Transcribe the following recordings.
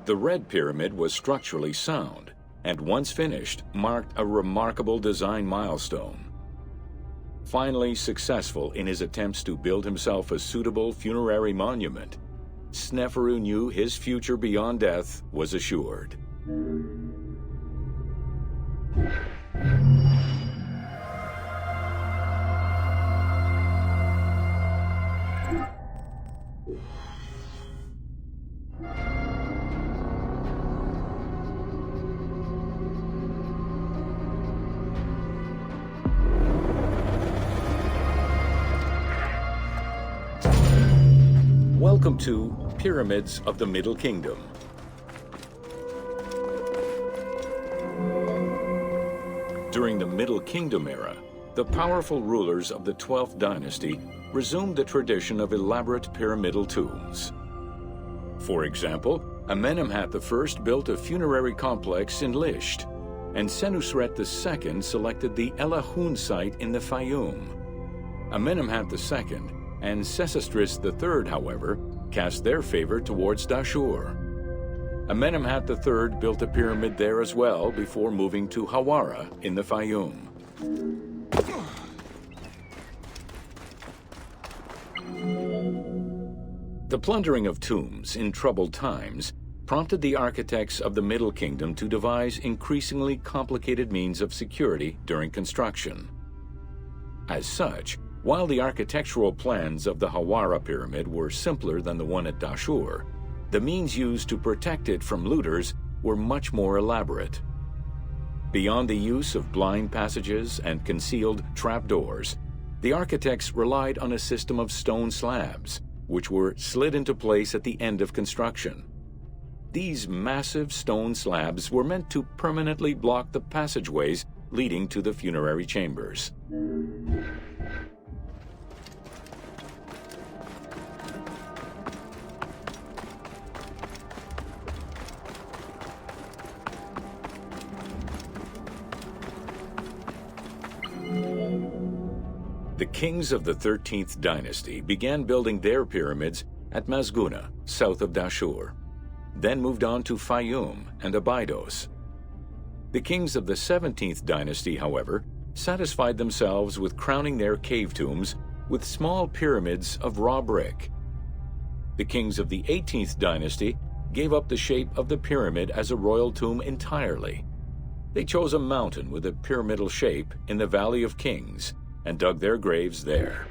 The Red Pyramid was structurally sound, and once finished, marked a remarkable design milestone. Finally successful in his attempts to build himself a suitable funerary monument, Sneferu knew his future beyond death was assured. Welcome to Pyramids of the Middle Kingdom. During the Middle Kingdom era, the powerful rulers of the 12th dynasty resumed the tradition of elaborate pyramidal tombs. For example, Amenemhat I built a funerary complex in Lisht, and Senusret II selected the Elahun site in the Fayum. Amenemhat II and Sesostris III, however, cast their favor towards Dashur. Amenemhat III built a pyramid there as well before moving to Hawara in the Fayum. The plundering of tombs in troubled times prompted the architects of the Middle Kingdom to devise increasingly complicated means of security during construction. As such, while the architectural plans of the Hawara pyramid were simpler than the one at Dashur, the means used to protect it from looters were much more elaborate. Beyond the use of blind passages and concealed trapdoors, the architects relied on a system of stone slabs, which were slid into place at the end of construction. These massive stone slabs were meant to permanently block the passageways leading to the funerary chambers. The kings of the 13th dynasty began building their pyramids at Masguna, south of Dashur, then moved on to Fayum and Abydos. The kings of the 17th dynasty, however, satisfied themselves with crowning their cave tombs with small pyramids of raw brick. The kings of the 18th dynasty gave up the shape of the pyramid as a royal tomb entirely. They chose a mountain with a pyramidal shape in the Valley of Kings and dug their graves there.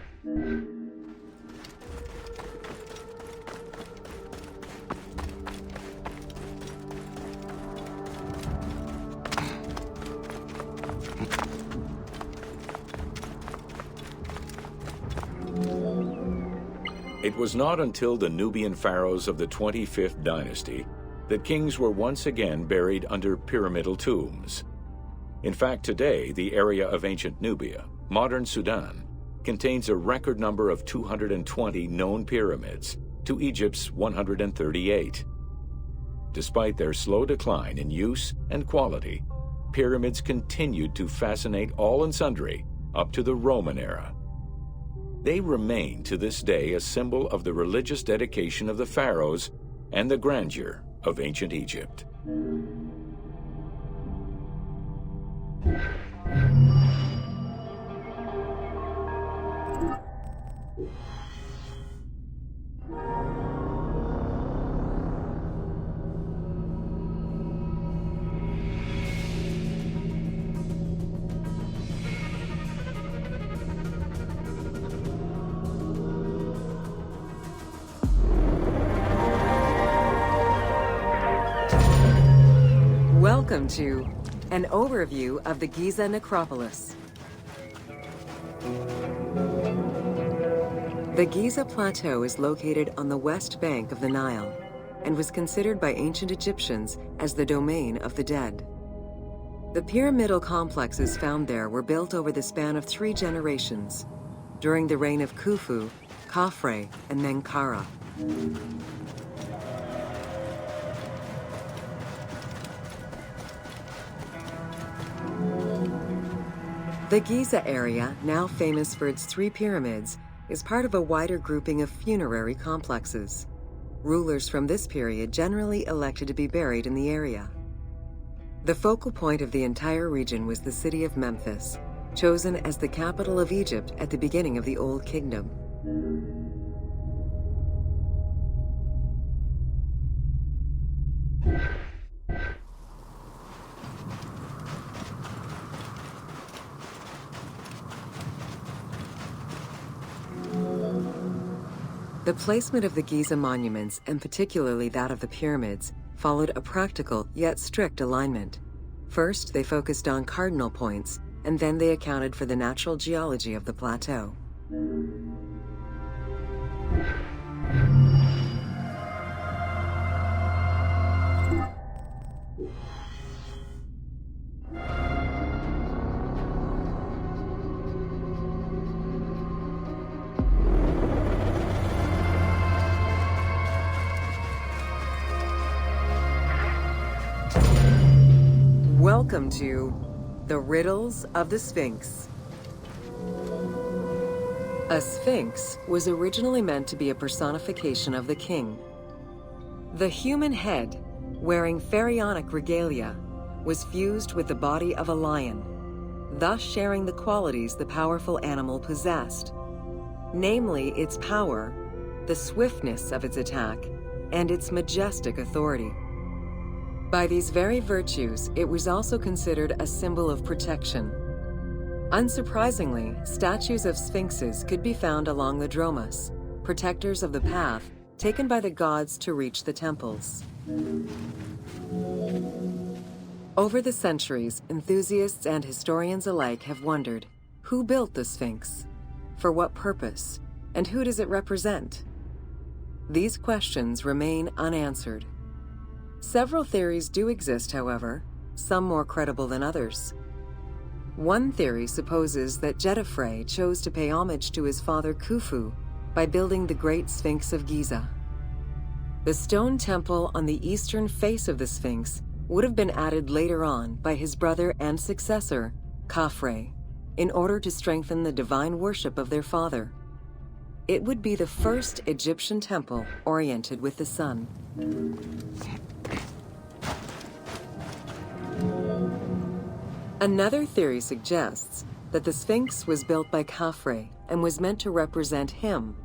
It was not until the Nubian pharaohs of the 25th dynasty that kings were once again buried under pyramidal tombs. In fact, today, the area of ancient Nubia, modern Sudan, contains a record number of 220 known pyramids to Egypt's 138. Despite their slow decline in use and quality, pyramids continued to fascinate all and sundry up to the Roman era. They remain to this day a symbol of the religious dedication of the pharaohs and the grandeur of ancient Egypt. Welcome to an overview of the Giza necropolis. The Giza Plateau is located on the west bank of the Nile and was considered by ancient Egyptians as the domain of the dead. The pyramidal complexes found there were built over the span of 3 generations, during the reign of Khufu, Khafre, and Menkaure. The Giza area, now famous for its 3 pyramids, is part of a wider grouping of funerary complexes. rulers from this period generally elected to be buried in the area. The focal point of the entire region was the city of Memphis, chosen as the capital of Egypt at the beginning of the Old Kingdom. The placement of the Giza monuments, and particularly that of the pyramids, followed a practical yet strict alignment. First, they focused on cardinal points, and then they accounted for the natural geology of the plateau. Welcome to The Riddles of the Sphinx. A sphinx was originally meant to be a personification of the king. The human head, wearing pharaonic regalia, was fused with the body of a lion, thus sharing the qualities the powerful animal possessed, namely its power, the swiftness of its attack, and its majestic authority. By these very virtues, it was also considered a symbol of protection. Unsurprisingly, statues of sphinxes could be found along the dromas, protectors of the path taken by the gods to reach the temples. Over the centuries, enthusiasts and historians alike have wondered, who built the Sphinx? For what purpose? And who does it represent? These questions remain unanswered. Several theories do exist, however, some more credible than others. One theory supposes that Jedefre chose to pay homage to his father Khufu by building the Great Sphinx of Giza. The stone temple on the eastern face of the Sphinx would have been added later on by his brother and successor, Khafre, in order to strengthen the divine worship of their father. It would be the first Egyptian temple oriented with the sun. Another theory suggests that the Sphinx was built by Khafre and was meant to represent him.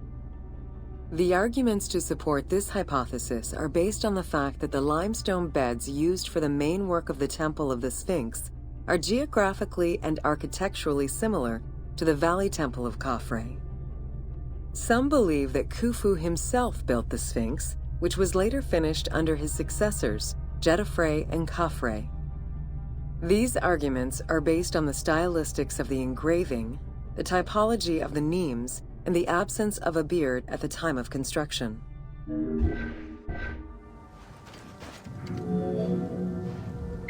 The arguments to support this hypothesis are based on the fact that the limestone beds used for the main work of the Temple of the Sphinx are geographically and architecturally similar to the Valley Temple of Khafre. Some believe that Khufu himself built the Sphinx, which was later finished under his successors, Jedefre and Khafre. These arguments are based on the stylistics of the engraving, the typology of the nemes, and the absence of a beard at the time of construction.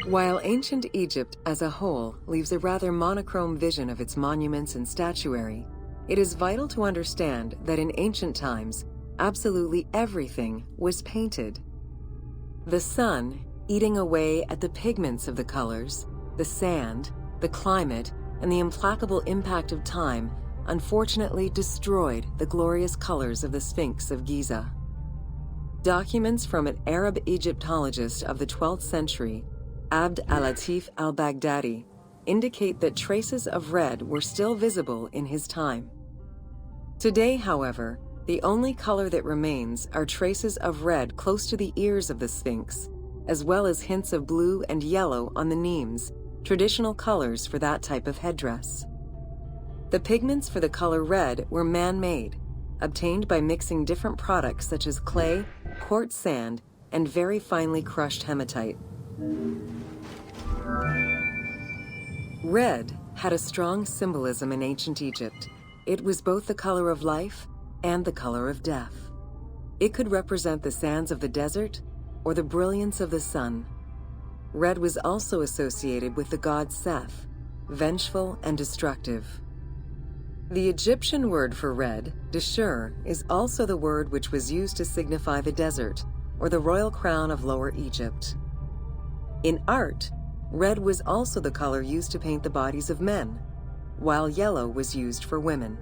While ancient Egypt as a whole leaves a rather monochrome vision of its monuments and statuary, it is vital to understand that in ancient times, absolutely everything was painted. The sun, eating away at the pigments of the colors, the sand, the climate, and the implacable impact of time unfortunately destroyed the glorious colors of the Sphinx of Giza. Documents from an Arab Egyptologist of the 12th century, Abd al-Latif al-Baghdadi, indicate that traces of red were still visible in his time. Today, however, the only color that remains are traces of red close to the ears of the Sphinx, as well as hints of blue and yellow on the nemes, traditional colors for that type of headdress. The pigments for the color red were man-made, obtained by mixing different products such as clay, quartz sand, and very finely crushed hematite. Red had a strong symbolism in ancient Egypt. It was both the color of life and the color of death. It could represent the sands of the desert or the brilliance of the sun. Red was also associated with the god Seth, vengeful and destructive. The Egyptian word for red, deshur, is also the word which was used to signify the desert, or the royal crown of Lower Egypt. In art, red was also the color used to paint the bodies of men, while yellow was used for women.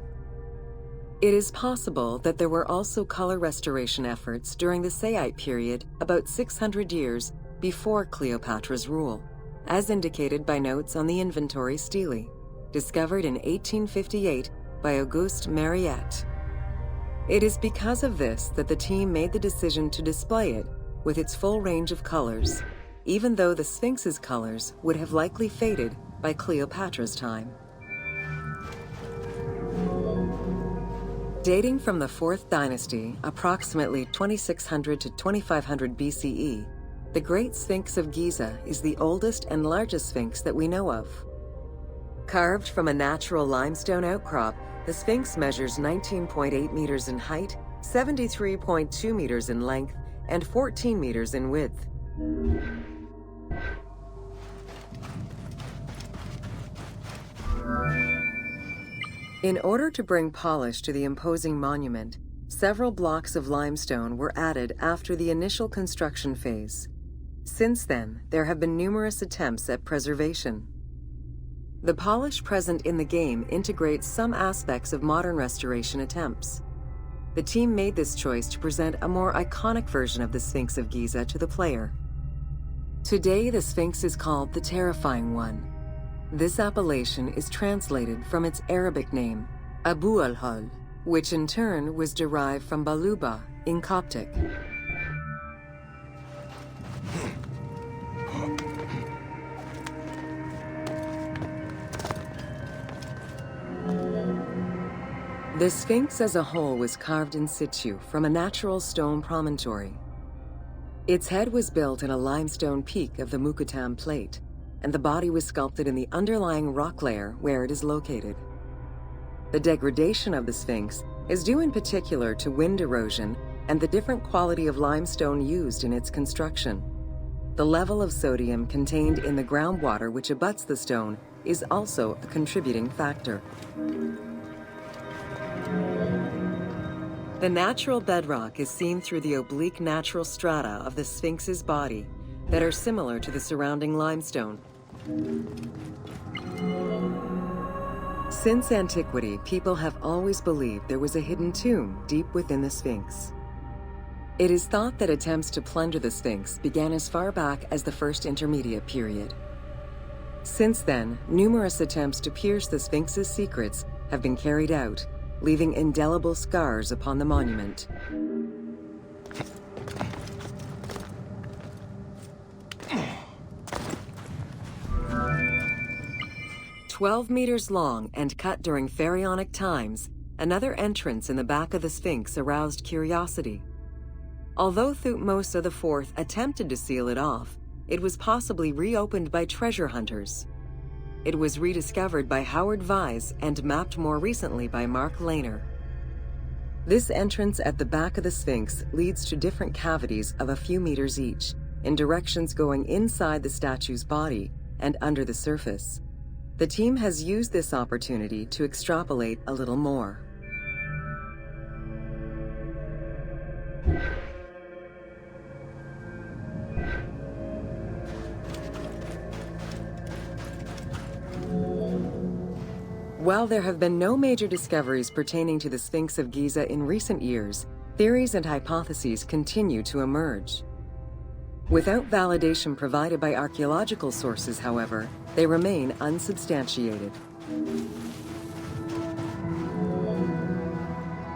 It is possible that there were also color restoration efforts during the Saite period about 600 years before Cleopatra's rule, as indicated by notes on the inventory stele, discovered in 1858 by Auguste Mariette. It is because of this that the team made the decision to display it with its full range of colors, even though the Sphinx's colors would have likely faded by Cleopatra's time. Dating from the 4th dynasty, approximately 2600 to 2500 BCE, the Great Sphinx of Giza is the oldest and largest sphinx that we know of. Carved from a natural limestone outcrop, the Sphinx measures 19.8 meters in height, 73.2 meters in length, and 14 meters in width. In order to bring polish to the imposing monument, several blocks of limestone were added after the initial construction phase. Since then, there have been numerous attempts at preservation. The polish present in the game integrates some aspects of modern restoration attempts. The team made this choice to present a more iconic version of the Sphinx of Giza to the player. Today, the Sphinx is called the Terrifying One. This appellation is translated from its Arabic name, Abu al-Hol, which in turn was derived from Baluba in Coptic. The Sphinx as a whole was carved in situ from a natural stone promontory. Its head was built in a limestone peak of the Mukutam Plate, and the body was sculpted in the underlying rock layer where it is located. The degradation of the Sphinx is due in particular to wind erosion and the different quality of limestone used in its construction. The level of sodium contained in the groundwater which abuts the stone is also a contributing factor. The natural bedrock is seen through the oblique natural strata of the Sphinx's body that are similar to the surrounding limestone. Since antiquity, people have always believed there was a hidden tomb deep within the Sphinx. It is thought that attempts to plunder the Sphinx began as far back as the First Intermediate period. Since then, numerous attempts to pierce the Sphinx's secrets have been carried out, leaving indelible scars upon the monument. 12 meters long and cut during pharaonic times, another entrance in the back of the Sphinx aroused curiosity. Although Thutmose IV attempted to seal it off, it was possibly reopened by treasure hunters. It was rediscovered by Howard Vyse and mapped more recently by Mark Lehner. This entrance at the back of the Sphinx leads to different cavities of a few meters each, in directions going inside the statue's body and under the surface. The team has used this opportunity to extrapolate a little more. While there have been no major discoveries pertaining to the Sphinx of Giza in recent years, theories and hypotheses continue to emerge. Without validation provided by archaeological sources, however, they remain unsubstantiated.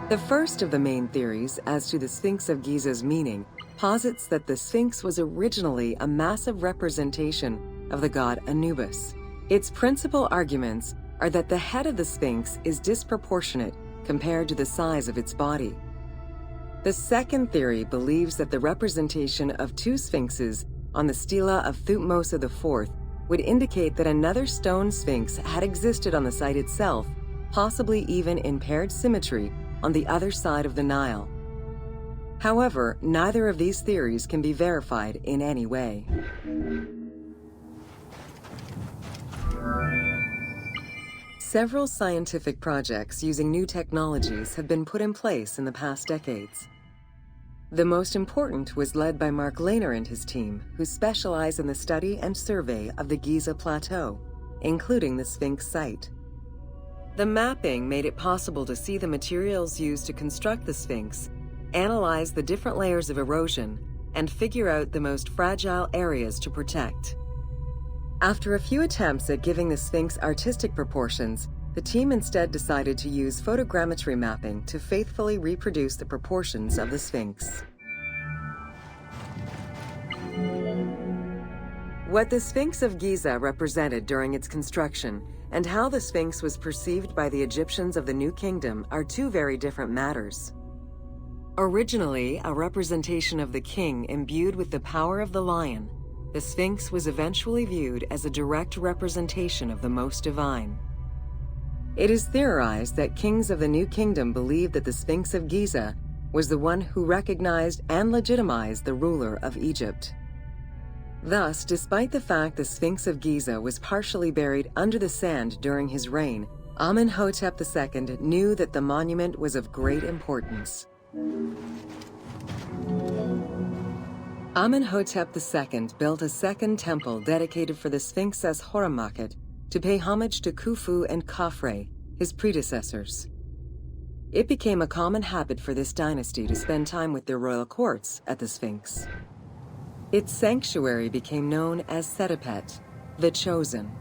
The first of the main theories as to the Sphinx of Giza's meaning posits that the Sphinx was originally a massive representation of the god Anubis. Its principal arguments are that the head of the Sphinx is disproportionate compared to the size of its body. The second theory believes that the representation of two sphinxes on the stela of Thutmose IV would indicate that another stone sphinx had existed on the site itself, possibly even in paired symmetry on the other side of the Nile. However, neither of these theories can be verified in any way. Several scientific projects using new technologies have been put in place in the past decades. The most important was led by Mark Lehner and his team, who specialize in the study and survey of the Giza Plateau, including the Sphinx site. The mapping made it possible to see the materials used to construct the Sphinx, analyze the different layers of erosion, and figure out the most fragile areas to protect. After a few attempts at giving the Sphinx artistic proportions, the team instead decided to use photogrammetry mapping to faithfully reproduce the proportions of the Sphinx. What the Sphinx of Giza represented during its construction and how the Sphinx was perceived by the Egyptians of the New Kingdom are two very different matters. Originally a representation of the king imbued with the power of the lion, the Sphinx was eventually viewed as a direct representation of the most divine. It is theorized that kings of the New Kingdom believed that the Sphinx of Giza was the one who recognized and legitimized the ruler of Egypt. Thus, despite the fact the Sphinx of Giza was partially buried under the sand during his reign, Amenhotep II knew that the monument was of great importance. Amenhotep II built a second temple dedicated for the Sphinx as Horemakhet to pay homage to Khufu and Khafre, his predecessors. It became a common habit for this dynasty to spend time with their royal courts at the Sphinx. Its sanctuary became known as Setepet, the Chosen.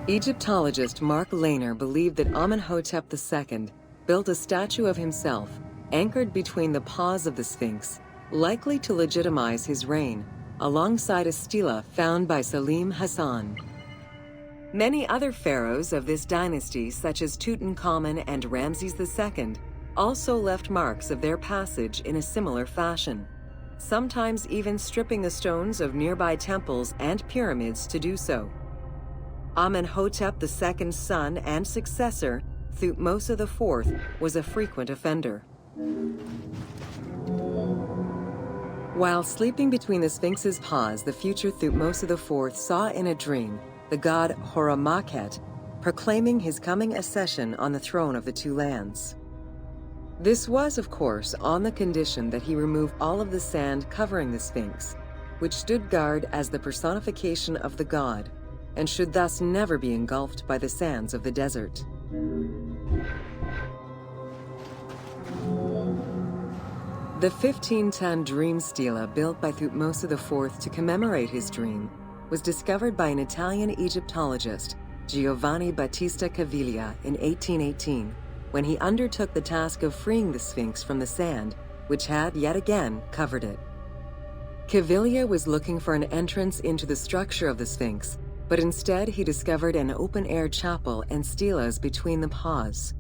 Egyptologist Mark Lehner believed that Amenhotep II built a statue of himself anchored between the paws of the Sphinx, likely to legitimize his reign, alongside a stela found by Salim Hassan. Many other pharaohs of this dynasty, such as Tutankhamun and Ramses II, also left marks of their passage in a similar fashion, sometimes even stripping the stones of nearby temples and pyramids to do so. Amenhotep II's son and successor, Thutmose IV, was a frequent offender. While sleeping between the Sphinx's paws, the future Thutmose IV saw in a dream the god Horemakhet proclaiming his coming accession on the throne of the two lands. This was, of course, on the condition that he remove all of the sand covering the Sphinx, which stood guard as the personification of the god, and should thus never be engulfed by the sands of the desert. The 15-ton dream stela built by Thutmose IV to commemorate his dream was discovered by an Italian Egyptologist, Giovanni Battista Caviglia, in 1818, when he undertook the task of freeing the Sphinx from the sand, which had yet again covered it. Caviglia was looking for an entrance into the structure of the Sphinx, but instead he discovered an open-air chapel and stelas between the paws.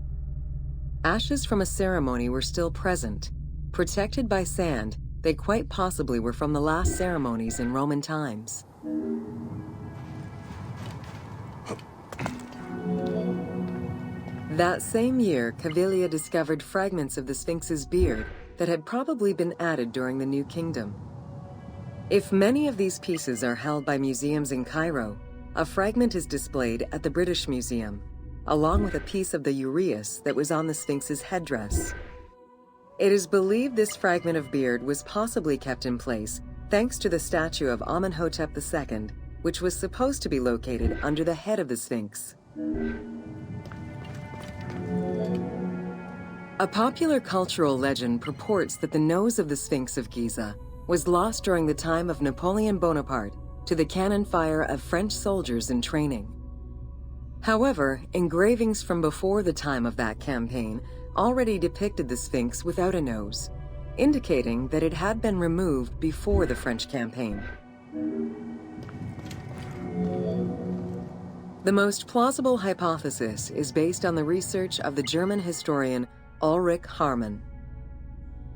Ashes from a ceremony were still present. Protected by sand, they quite possibly were from the last ceremonies in Roman times. That same year, Caviglia discovered fragments of the Sphinx's beard that had probably been added during the New Kingdom. If many of these pieces are held by museums in Cairo, a fragment is displayed at the British Museum, along with a piece of the uraeus that was on the Sphinx's headdress. It is believed this fragment of beard was possibly kept in place thanks to the statue of Amenhotep II, which was supposed to be located under the head of the Sphinx. A popular cultural legend purports that the nose of the Sphinx of Giza was lost during the time of Napoleon Bonaparte to the cannon fire of French soldiers in training. However, engravings from before the time of that campaign already depicted the Sphinx without a nose, indicating that it had been removed before the French campaign. The most plausible hypothesis is based on the research of the German historian Ulrich Harman.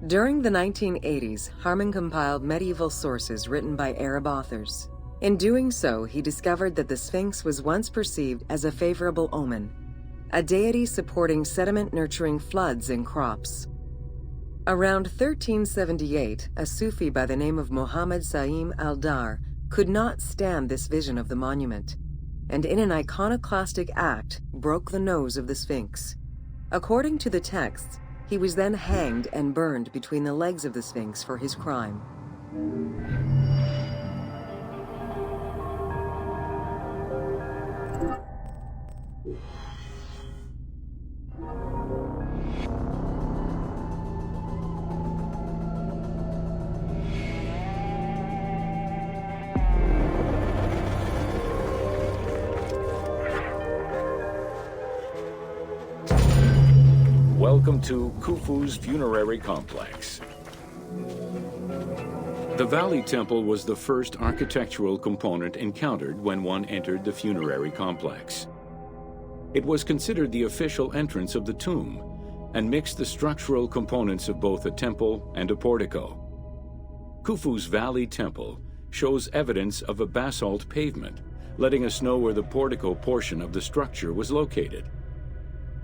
During the 1980s, Harman compiled medieval sources written by Arab authors. In doing so, he discovered that the Sphinx was once perceived as a favorable omen, a deity supporting sediment-nurturing floods and crops. Around 1378, a Sufi by the name of Muhammad Sa'im al-Dar could not stand this vision of the monument, and in an iconoclastic act broke the nose of the Sphinx. According to the texts, he was then hanged and burned between the legs of the Sphinx for his crime. Welcome to Khufu's funerary complex. The Valley Temple was the first architectural component encountered when one entered the funerary complex. It was considered the official entrance of the tomb and mixed the structural components of both a temple and a portico. Khufu's Valley Temple shows evidence of a basalt pavement, letting us know where the portico portion of the structure was located.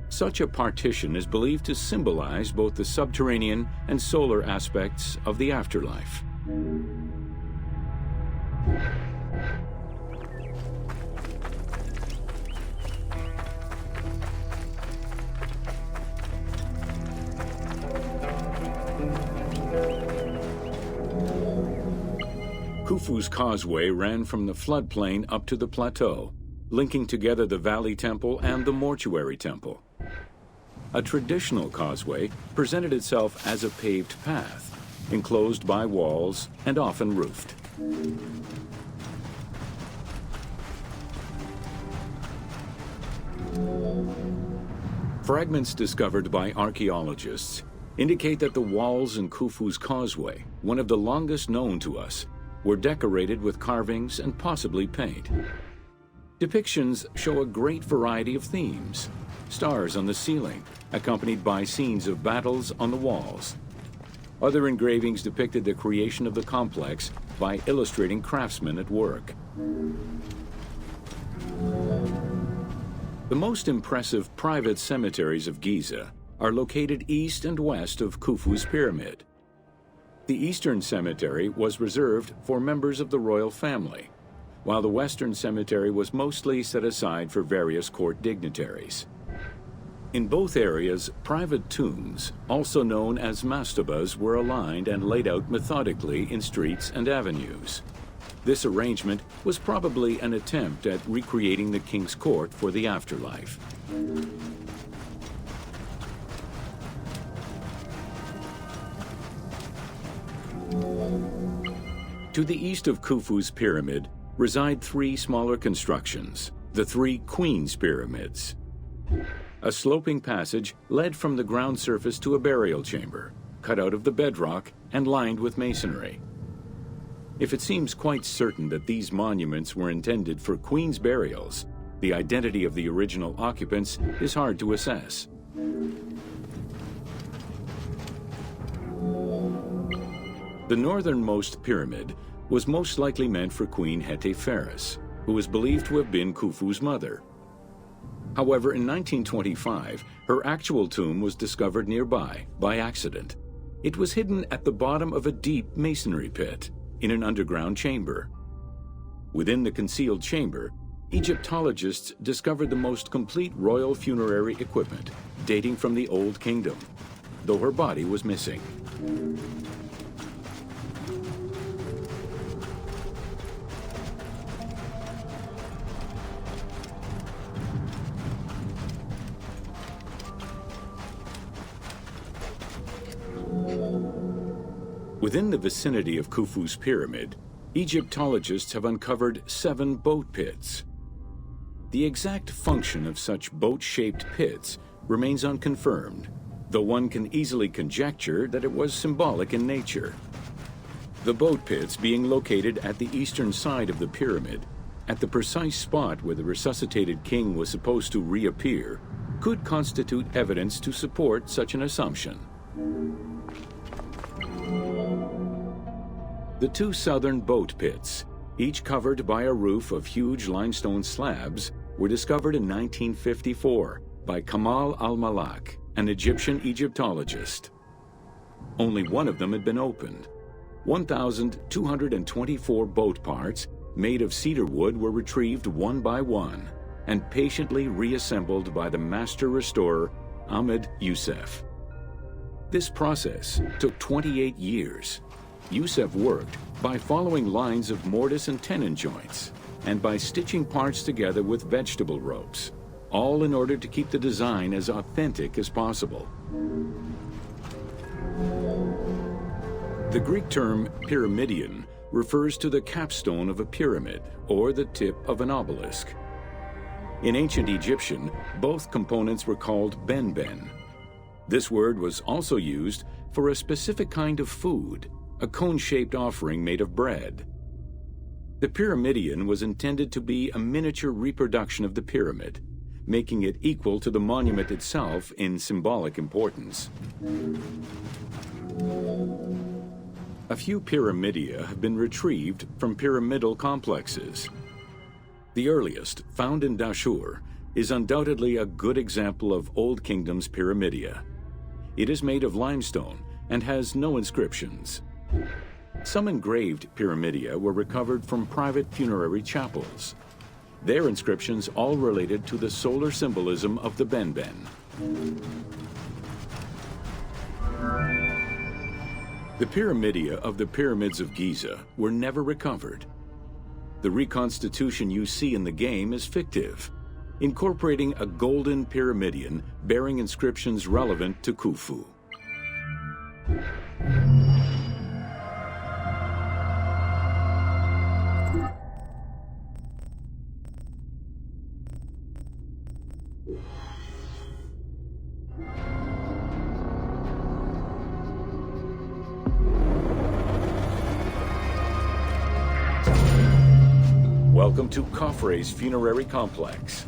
Such a partition is believed to symbolize both the subterranean and solar aspects of the afterlife. Khufu's causeway ran from the floodplain up to the plateau, linking together the Valley Temple and the Mortuary Temple. A traditional causeway presented itself as a paved path, enclosed by walls and often roofed. Fragments discovered by archaeologists indicate that the walls in Khufu's causeway, one of the longest known to us, were decorated with carvings and possibly paint. Depictions show a great variety of themes: stars on the ceiling, accompanied by scenes of battles on the walls. Other engravings depicted the creation of the complex by illustrating craftsmen at work. The most impressive private cemeteries of Giza are located east and west of Khufu's pyramid. The Eastern Cemetery was reserved for members of the royal family, while the Western Cemetery was mostly set aside for various court dignitaries. In both areas, private tombs, also known as mastabas, were aligned and laid out methodically in streets and avenues. This arrangement was probably an attempt at recreating the king's court for the afterlife. To the east of Khufu's pyramid reside three smaller constructions, the three Queen's Pyramids. A sloping passage led from the ground surface to a burial chamber, cut out of the bedrock and lined with masonry. If it seems quite certain that these monuments were intended for queen's burials, the identity of the original occupants is hard to assess. The northernmost pyramid was most likely meant for Queen Hetepheres, who was believed to have been Khufu's mother. However, in 1925, her actual tomb was discovered nearby by accident. It was hidden at the bottom of a deep masonry pit in an underground chamber. Within the concealed chamber, Egyptologists discovered the most complete royal funerary equipment, dating from the Old Kingdom, though her body was missing. Within the vicinity of Khufu's pyramid, Egyptologists have uncovered 7 boat pits. The exact function of such boat-shaped pits remains unconfirmed, though one can easily conjecture that it was symbolic in nature. The boat pits being located at the eastern side of the pyramid, at the precise spot where the resuscitated king was supposed to reappear, could constitute evidence to support such an assumption. The 2 southern boat pits, each covered by a roof of huge limestone slabs, were discovered in 1954 by Kamal al-Malak, an Egyptian Egyptologist. Only one of them had been opened. 1,224 boat parts made of cedar wood were retrieved one by one and patiently reassembled by the master restorer Ahmed Youssef. This process took 28 years. Youssef worked by following lines of mortise and tenon joints and by stitching parts together with vegetable ropes, all in order to keep the design as authentic as possible. The Greek term pyramidion refers to the capstone of a pyramid or the tip of an obelisk. In ancient Egyptian, both components were called benben. This word was also used for a specific kind of food, a cone-shaped offering made of bread. The pyramidion was intended to be a miniature reproduction of the pyramid, making it equal to the monument itself in symbolic importance. A few pyramidia have been retrieved from pyramidal complexes. The earliest, found in Dashur, is undoubtedly a good example of Old Kingdom's pyramidia. It is made of limestone and has no inscriptions. Some engraved pyramidia were recovered from private funerary chapels. Their inscriptions all related to the solar symbolism of the Benben. The pyramidia of the pyramids of Giza were never recovered. The reconstitution you see in the game is fictive, incorporating a golden pyramidion bearing inscriptions relevant to Khufu. Welcome to Khafre's funerary complex.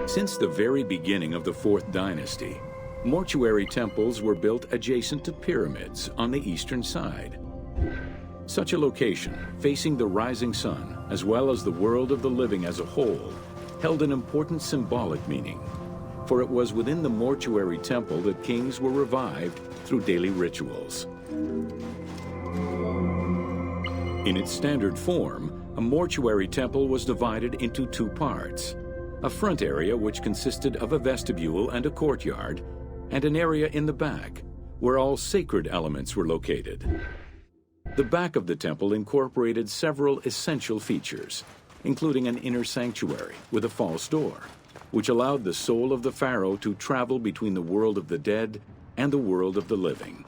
Since the very beginning of the 4th dynasty, mortuary temples were built adjacent to pyramids on the eastern side. Such a location, facing the rising sun, as well as the world of the living as a whole, held an important symbolic meaning, for it was within the mortuary temple that kings were revived through daily rituals. In its standard form, a mortuary temple was divided into 2 parts: a front area which consisted of a vestibule and a courtyard, and an area in the back, where all sacred elements were located. The back of the temple incorporated several essential features, including an inner sanctuary with a false door, which allowed the soul of the pharaoh to travel between the world of the dead and the world of the living.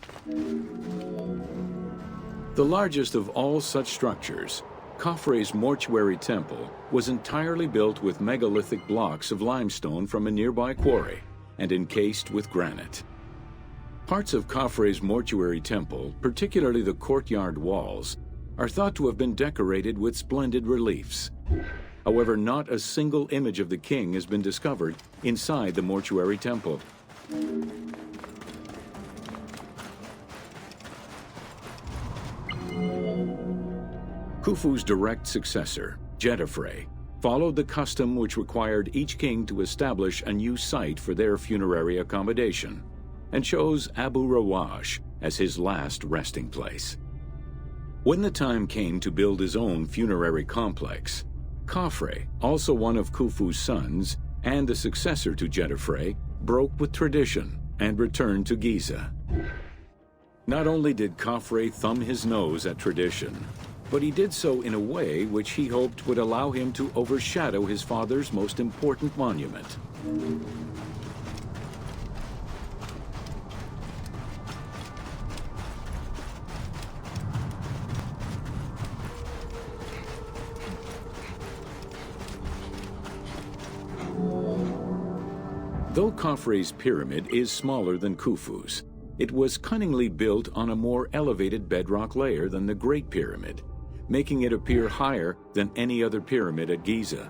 The largest of all such structures, Khafre's mortuary temple, was entirely built with megalithic blocks of limestone from a nearby quarry and encased with granite. Parts of Khafre's mortuary temple, particularly the courtyard walls, are thought to have been decorated with splendid reliefs. However, not a single image of the king has been discovered inside the mortuary temple. Khufu's direct successor, Jetafre, followed the custom which required each king to establish a new site for their funerary accommodation, and chose Abu Rawash as his last resting place. When the time came to build his own funerary complex, Khafre, also one of Khufu's sons and the successor to Jetafre, broke with tradition and returned to Giza. Not only did Khafre thumb his nose at tradition, but he did so in a way which he hoped would allow him to overshadow his father's most important monument. Though Khafre's pyramid is smaller than Khufu's, it was cunningly built on a more elevated bedrock layer than the Great Pyramid, making it appear higher than any other pyramid at Giza.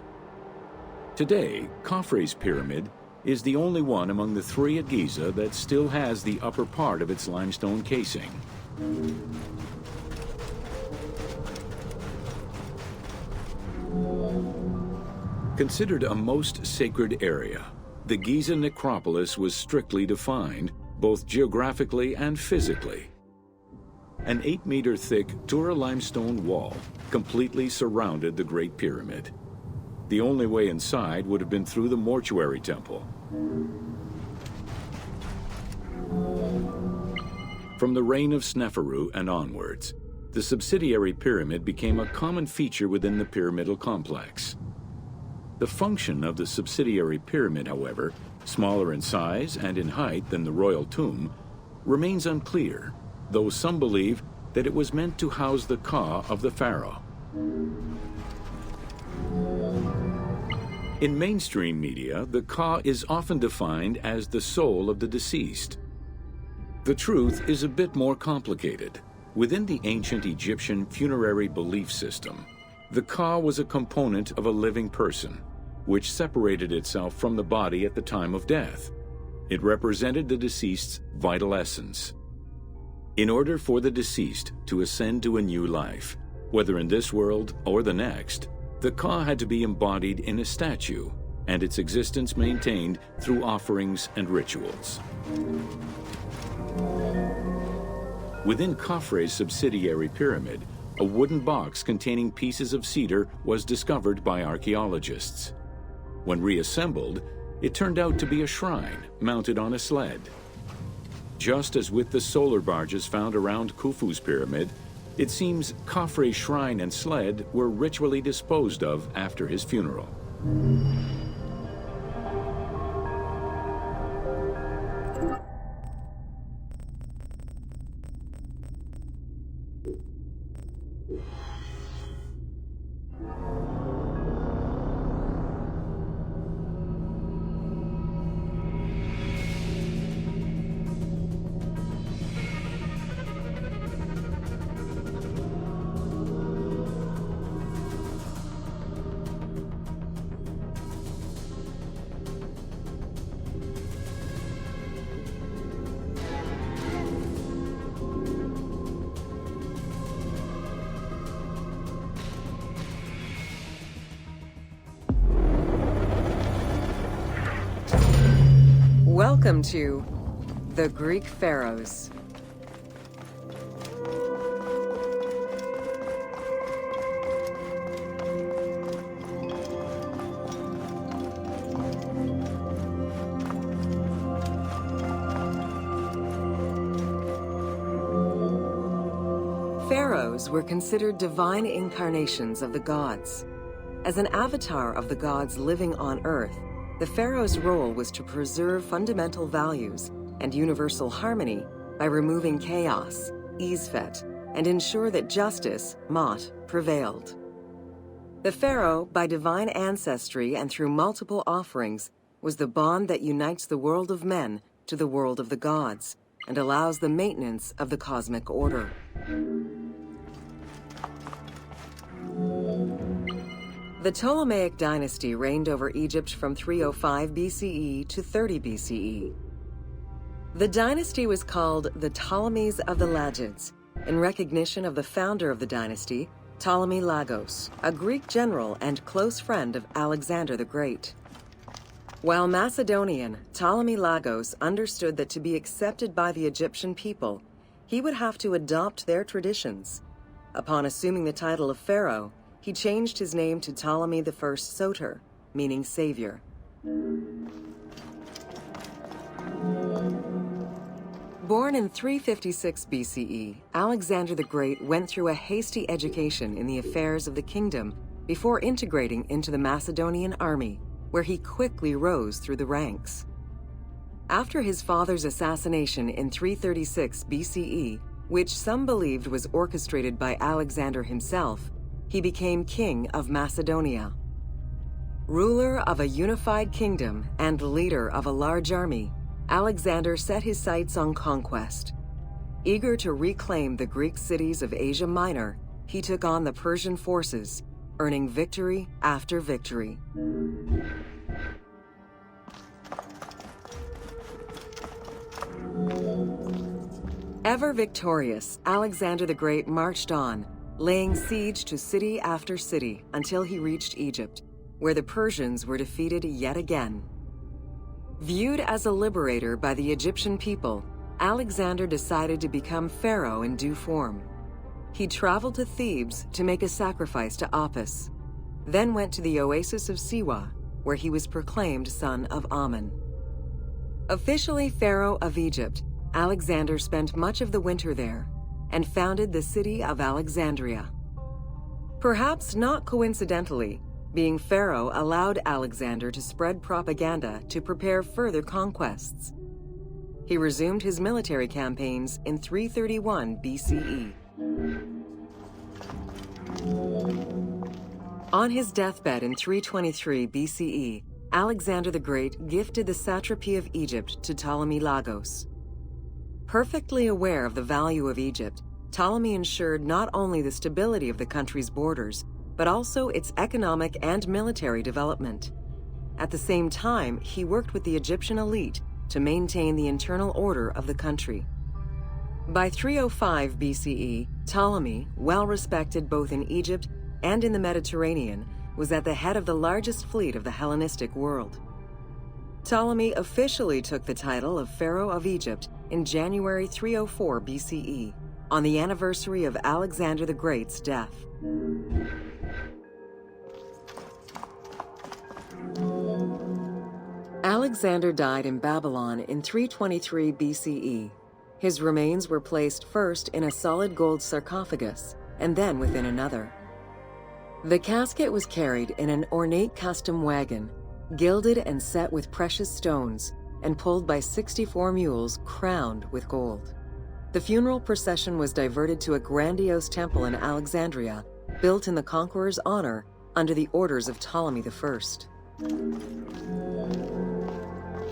Today, Khafre's pyramid is the only one among the 3 at Giza that still has the upper part of its limestone casing. Considered a most sacred area, the Giza necropolis was strictly defined, both geographically and physically. An 8-meter-thick Tura limestone wall completely surrounded the Great Pyramid. The only way inside would have been through the mortuary temple. From the reign of Sneferu and onwards, the subsidiary pyramid became a common feature within the pyramidal complex. The function of the subsidiary pyramid, however, smaller in size and in height than the royal tomb, remains unclear, though some believe that it was meant to house the ka of the pharaoh. In mainstream media, the Ka is often defined as the soul of the deceased. The truth is a bit more complicated. Within the ancient Egyptian funerary belief system, the Ka was a component of a living person, which separated itself from the body at the time of death. It represented the deceased's vital essence. In order for the deceased to ascend to a new life, whether in this world or the next, the Ka had to be embodied in a statue, and its existence maintained through offerings and rituals. Within Khafre's subsidiary pyramid, a wooden box containing pieces of cedar was discovered by archaeologists. When reassembled, it turned out to be a shrine mounted on a sled. Just as with the solar barges found around Khufu's pyramid, it seems Khafre's shrine and sled were ritually disposed of after his funeral. Welcome to the Greek pharaohs. Pharaohs were considered divine incarnations of the gods. As an avatar of the gods living on Earth, the pharaoh's role was to preserve fundamental values and universal harmony by removing chaos, Izfet, and ensure that justice, Mot, prevailed. The pharaoh, by divine ancestry and through multiple offerings, was the bond that unites the world of men to the world of the gods and allows the maintenance of the cosmic order. The Ptolemaic dynasty reigned over Egypt from 305 BCE to 30 BCE. The dynasty was called the Ptolemies of the Lagids, in recognition of the founder of the dynasty, Ptolemy Lagos, a Greek general and close friend of Alexander the Great. While Macedonian, Ptolemy Lagos understood that to be accepted by the Egyptian people, he would have to adopt their traditions. Upon assuming the title of pharaoh, he changed his name to Ptolemy I Soter, meaning savior. Born in 356 BCE, Alexander the Great went through a hasty education in the affairs of the kingdom before integrating into the Macedonian army, where he quickly rose through the ranks. After his father's assassination in 336 BCE, which some believed was orchestrated by Alexander himself, he became king of Macedonia. Ruler of a unified kingdom and leader of a large army, Alexander set his sights on conquest. Eager to reclaim the Greek cities of Asia Minor, he took on the Persian forces, earning victory after victory. Ever victorious, Alexander the Great marched on, laying siege to city after city until he reached Egypt, where the Persians were defeated yet again. Viewed as a liberator by the Egyptian people, Alexander decided to become pharaoh in due form. He traveled to Thebes to make a sacrifice to Apis, then went to the oasis of Siwa, where he was proclaimed son of Amun. Officially pharaoh of Egypt, Alexander spent much of the winter there and founded the city of Alexandria. Perhaps not coincidentally, being pharaoh allowed Alexander to spread propaganda to prepare further conquests. He resumed his military campaigns in 331 BCE. On his deathbed in 323 BCE, Alexander the Great gifted the satrapy of Egypt to Ptolemy Lagos. Perfectly aware of the value of Egypt, Ptolemy ensured not only the stability of the country's borders, but also its economic and military development. At the same time, he worked with the Egyptian elite to maintain the internal order of the country. By 305 BCE, Ptolemy, well respected both in Egypt and in the Mediterranean, was at the head of the largest fleet of the Hellenistic world. Ptolemy officially took the title of Pharaoh of Egypt in January 304 BCE, on the anniversary of Alexander the Great's death. Alexander died in Babylon in 323 BCE. His remains were placed first in a solid gold sarcophagus, and then within another. The casket was carried in an ornate custom wagon, gilded and set with precious stones, and pulled by 64 mules crowned with gold. The funeral procession was diverted to a grandiose temple in Alexandria, built in the conqueror's honor under the orders of Ptolemy I.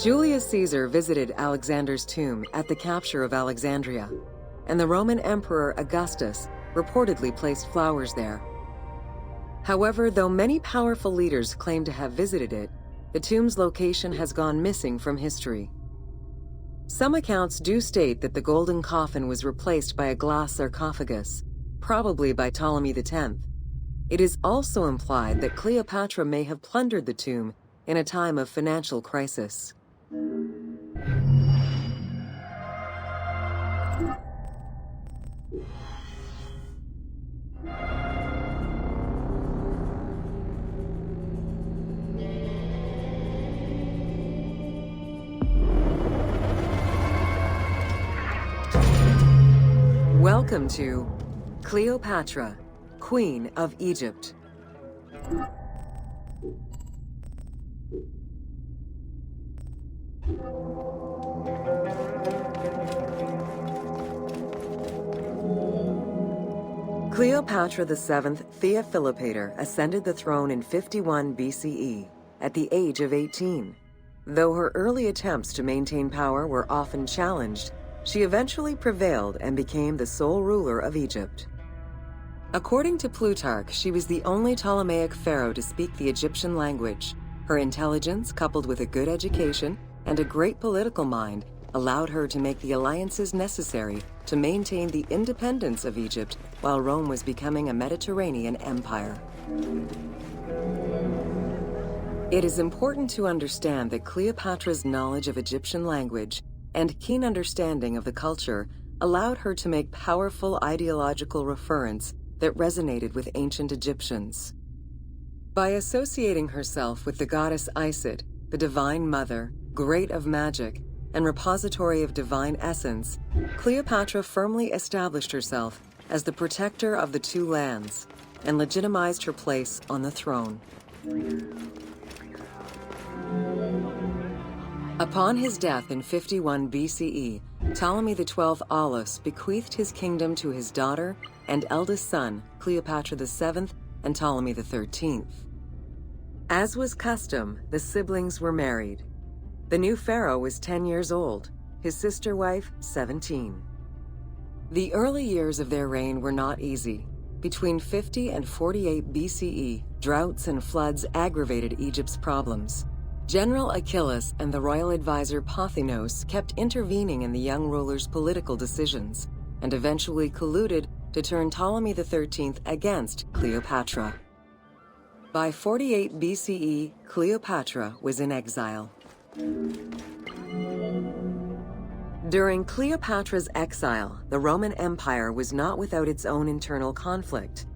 Julius Caesar visited Alexander's tomb at the capture of Alexandria, and the Roman Emperor Augustus reportedly placed flowers there. However, though many powerful leaders claim to have visited it, the tomb's location has gone missing from history. Some accounts do state that the golden coffin was replaced by a glass sarcophagus, probably by Ptolemy X. It is also implied that Cleopatra may have plundered the tomb in a time of financial crisis. Welcome to Cleopatra, Queen of Egypt. Cleopatra VII Theophilopator ascended the throne in 51 BCE at the age of 18. Though her early attempts to maintain power were often challenged, she eventually prevailed and became the sole ruler of Egypt. According to Plutarch, she was the only Ptolemaic pharaoh to speak the Egyptian language. Her intelligence, coupled with a good education and a great political mind, allowed her to make the alliances necessary to maintain the independence of Egypt while Rome was becoming a Mediterranean empire. It is important to understand that Cleopatra's knowledge of Egyptian language and keen understanding of the culture allowed her to make powerful ideological reference that resonated with ancient Egyptians. By associating herself with the goddess Isis, the divine mother, great of magic, and repository of divine essence, Cleopatra firmly established herself as the protector of the two lands and legitimized her place on the throne. Upon his death in 51 BCE, Ptolemy XII Aulus bequeathed his kingdom to his daughter and eldest son, Cleopatra VII and Ptolemy XIII. As was custom, the siblings were married. The new pharaoh was 10 years old, his sister wife 17. The early years of their reign were not easy. Between 50 and 48 BCE, droughts and floods aggravated Egypt's problems. General Achilles and the royal advisor Pothinos kept intervening in the young ruler's political decisions, and eventually colluded to turn Ptolemy XIII against Cleopatra. By 48 BCE, Cleopatra was in exile. During Cleopatra's exile, the Roman Empire was not without its own internal conflict.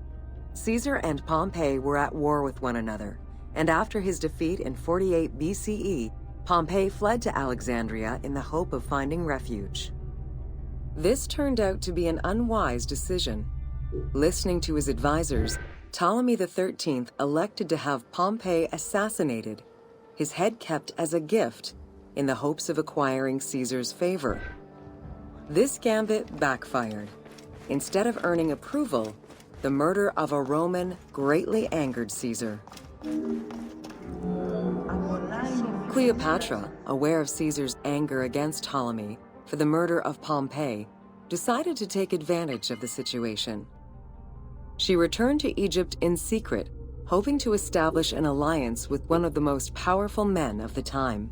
Caesar and Pompey were at war with one another, and after his defeat in 48 BCE, Pompey fled to Alexandria in the hope of finding refuge. This turned out to be an unwise decision. Listening to his advisors, Ptolemy XIII elected to have Pompey assassinated, his head kept as a gift in the hopes of acquiring Caesar's favor. This gambit backfired. Instead of earning approval, the murder of a Roman greatly angered Caesar. Cleopatra, aware of Caesar's anger against Ptolemy for the murder of Pompey, decided to take advantage of the situation. She returned to Egypt in secret, hoping to establish an alliance with one of the most powerful men of the time.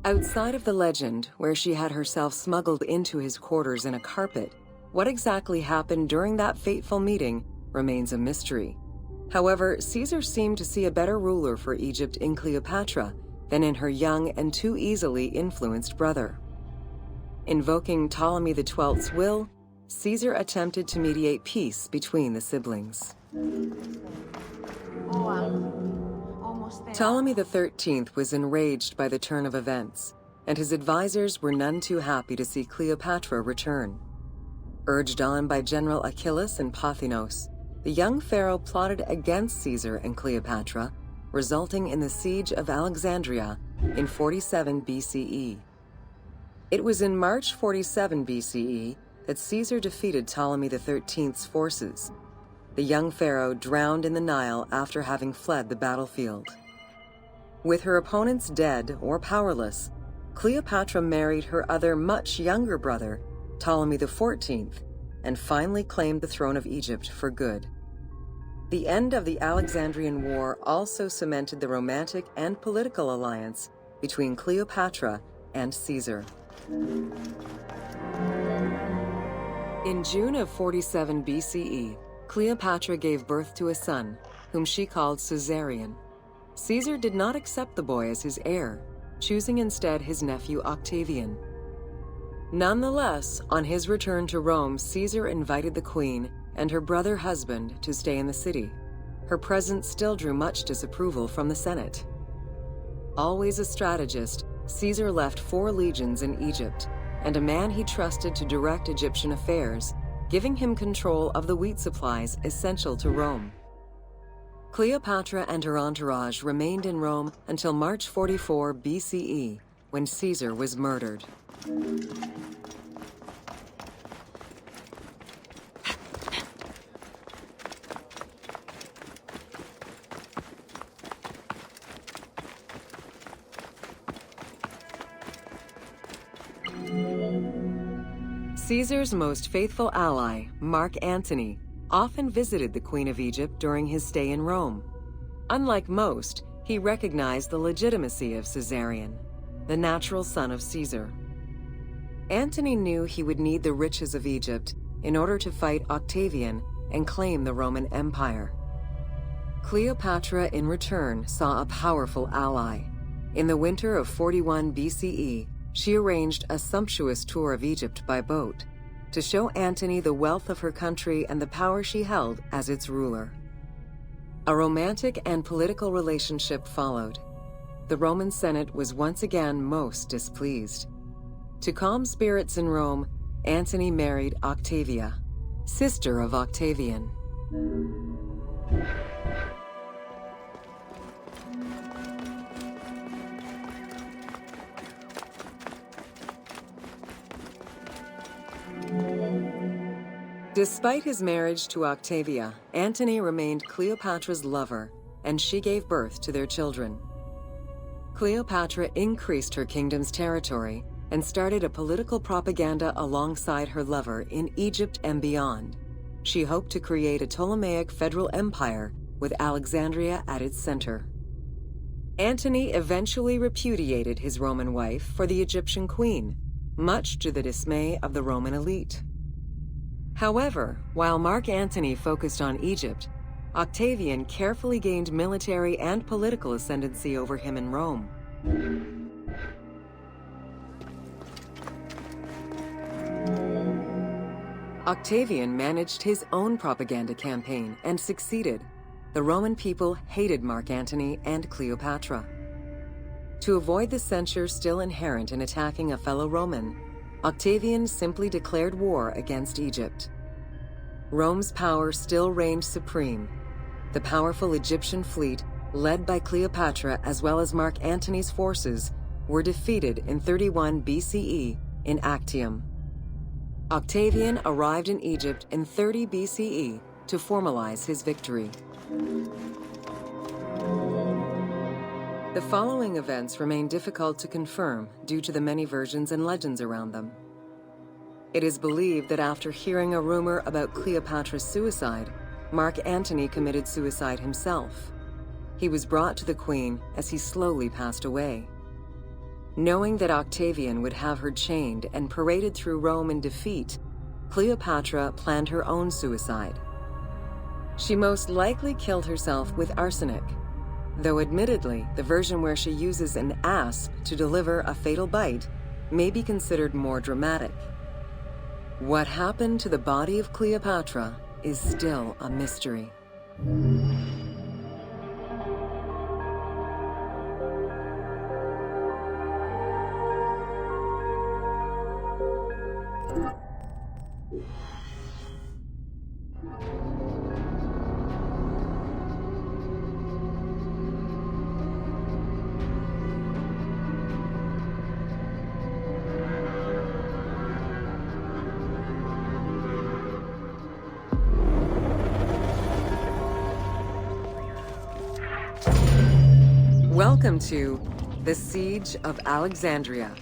Outside of the legend, where she had herself smuggled into his quarters in a carpet, what exactly happened during that fateful meeting remains a mystery. However, Caesar seemed to see a better ruler for Egypt in Cleopatra than in her young and too easily influenced brother. Invoking Ptolemy XII's will, Caesar attempted to mediate peace between the siblings. Ptolemy XIII was enraged by the turn of events, and his advisors were none too happy to see Cleopatra return. Urged on by General Achillas and Pothinos, the young pharaoh plotted against Caesar and Cleopatra, resulting in the siege of Alexandria in 47 BCE. It was in March 47 BCE that Caesar defeated Ptolemy XIII's forces. The young pharaoh drowned in the Nile after having fled the battlefield. With her opponents dead or powerless, Cleopatra married her other much younger brother, Ptolemy XIV, and finally claimed the throne of Egypt for good. The end of the Alexandrian War also cemented the romantic and political alliance between Cleopatra and Caesar. In June of 47 BCE, Cleopatra gave birth to a son, whom she called Caesarion. Caesar did not accept the boy as his heir, choosing instead his nephew Octavian. Nonetheless, on his return to Rome, Caesar invited the queen and her brother husband to stay in the city. Her presence still drew much disapproval from the Senate. Always a strategist, Caesar left 4 legions in Egypt and a man he trusted to direct Egyptian affairs, giving him control of the wheat supplies essential to Rome. Cleopatra and her entourage remained in Rome until March 44 BCE, when Caesar was murdered. Caesar's most faithful ally, Mark Antony, often visited the Queen of Egypt during his stay in Rome. Unlike most, he recognized the legitimacy of Caesarion, the natural son of Caesar. Antony knew he would need the riches of Egypt in order to fight Octavian and claim the Roman Empire. Cleopatra, in return, saw a powerful ally. In the winter of 41 BCE, she arranged a sumptuous tour of Egypt by boat to show Antony the wealth of her country and the power she held as its ruler. A romantic and political relationship followed. The Roman Senate was once again most displeased. To calm spirits in Rome, Antony married Octavia, sister of Octavian. Despite his marriage to Octavia, Antony remained Cleopatra's lover, and she gave birth to their children. Cleopatra increased her kingdom's territory and started a political propaganda alongside her lover in Egypt and beyond. She hoped to create a Ptolemaic federal empire with Alexandria at its center. Antony eventually repudiated his Roman wife for the Egyptian queen, much to the dismay of the Roman elite. However, while Mark Antony focused on Egypt, Octavian carefully gained military and political ascendancy over him in Rome. Octavian managed his own propaganda campaign and succeeded. The Roman people hated Mark Antony and Cleopatra. To avoid the censure still inherent in attacking a fellow Roman, Octavian simply declared war against Egypt. Rome's power still reigned supreme. The powerful Egyptian fleet, led by Cleopatra as well as Mark Antony's forces, were defeated in 31 BCE in Actium. Octavian arrived in Egypt in 30 BCE to formalize his victory. The following events remain difficult to confirm due to the many versions and legends around them. It is believed that after hearing a rumor about Cleopatra's suicide, Mark Antony committed suicide himself. He was brought to the queen as he slowly passed away. Knowing that Octavian would have her chained and paraded through Rome in defeat, Cleopatra planned her own suicide. She most likely killed herself with arsenic, though admittedly, the version where she uses an asp to deliver a fatal bite may be considered more dramatic. What happened to the body of Cleopatra is still a mystery. Welcome to the Siege of Alexandria.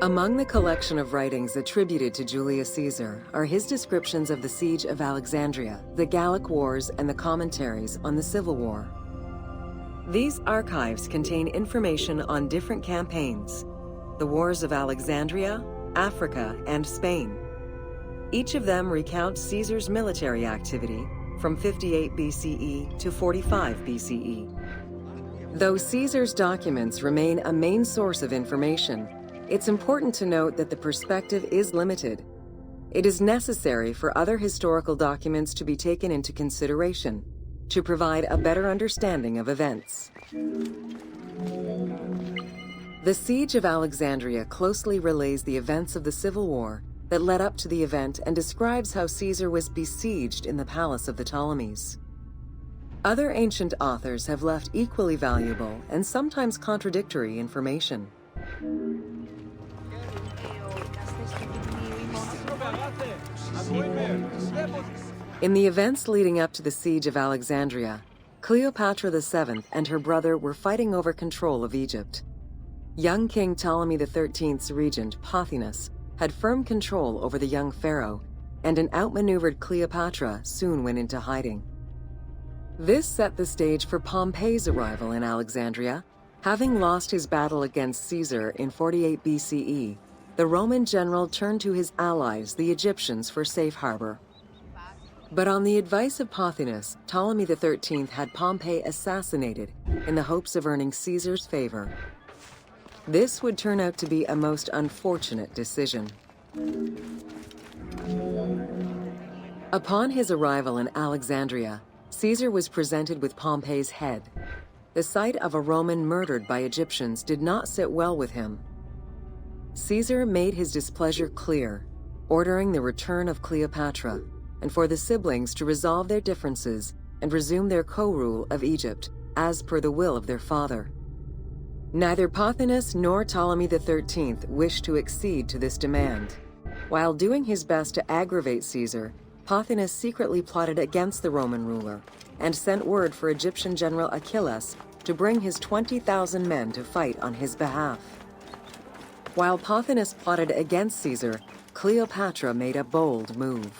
Among the collection of writings attributed to Julius Caesar are his descriptions of the Siege of Alexandria, the Gallic Wars, and the commentaries on the Civil War. These archives contain information on different campaigns, the Wars of Alexandria, Africa, and Spain. Each of them recounts Caesar's military activity from 58 BCE to 45 BCE. Though Caesar's documents remain a main source of information, it's important to note that the perspective is limited. It is necessary for other historical documents to be taken into consideration to provide a better understanding of events. The Siege of Alexandria closely relays the events of the Civil War that led up to the event and describes how Caesar was besieged in the palace of the Ptolemies. Other ancient authors have left equally valuable and sometimes contradictory information. In the events leading up to the Siege of Alexandria, Cleopatra VII and her brother were fighting over control of Egypt. Young King Ptolemy XIII's regent, Pothinus, had firm control over the young pharaoh, and an outmaneuvered Cleopatra soon went into hiding. This set the stage for Pompey's arrival in Alexandria. Having lost his battle against Caesar in 48 BCE, the Roman general turned to his allies, the Egyptians, for safe harbor. But on the advice of Pothinus, Ptolemy XIII had Pompey assassinated in the hopes of earning Caesar's favor. This would turn out to be a most unfortunate decision. Upon his arrival in Alexandria, Caesar was presented with Pompey's head. The sight of a Roman murdered by Egyptians did not sit well with him. Caesar made his displeasure clear, ordering the return of Cleopatra, and for the siblings to resolve their differences and resume their co-rule of Egypt, as per the will of their father. Neither Pothinus nor Ptolemy XIII wished to accede to this demand. While doing his best to aggravate Caesar, Pothinus secretly plotted against the Roman ruler and sent word for Egyptian general Achilles to bring his 20,000 men to fight on his behalf. While Pothinus plotted against Caesar, Cleopatra made a bold move.